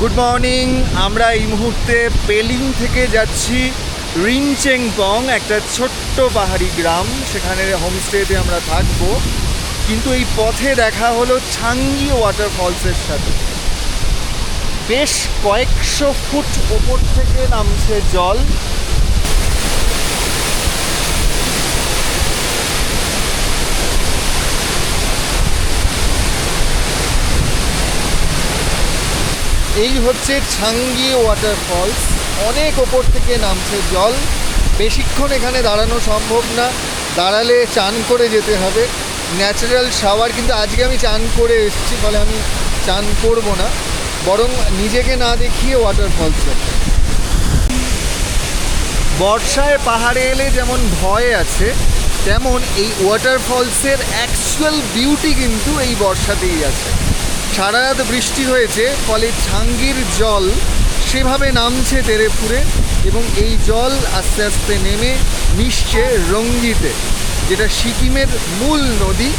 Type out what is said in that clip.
Good morning. আমরা এই মুহূর্তে পেলিং থেকে যাচ্ছি রিনচেংপং, একটা ছোট্ট পাহাড়ি গ্রাম। সেখানে হোমস্টেতে আমরা থাকবো, কিন্তু এই পথে দেখা হলো ছাঙ্গি ওয়াটারফলসের সাথে। বেশ কয়েকশো ফুট ওপর থেকে নামছে জল। এই হচ্ছে ছাঙ্গি ওয়াটারফলস। অনেক ওপর থেকে নামছে জল। বেশিক্ষণ এখানে দাঁড়ানো সম্ভব না, দাঁড়ালে চান করে যেতে হবে। ন্যাচারাল শাওয়ার, কিন্তু আজকে আমি চান করে এসেছি, ফলে আমি চান করব না, বরং নিজেকে না দেখিয়ে ওয়াটারফলসে। বর্ষায় পাহাড়ে এলে যেমন ভয় আছে, তেমন এই ওয়াটারফলসের অ্যাকচুয়াল বিউটি কিন্তু এই বর্ষাতেই আছে। সারা রাত বৃষ্টি হয়েছে, ফলে ছাঙ্গির জল সেভাবে নামছে তেরেপুরে, এবং এই জল আস্তে আস্তে নেমে মিশছে রঙ্গিতে, যেটা সিকিমের মূল নদী।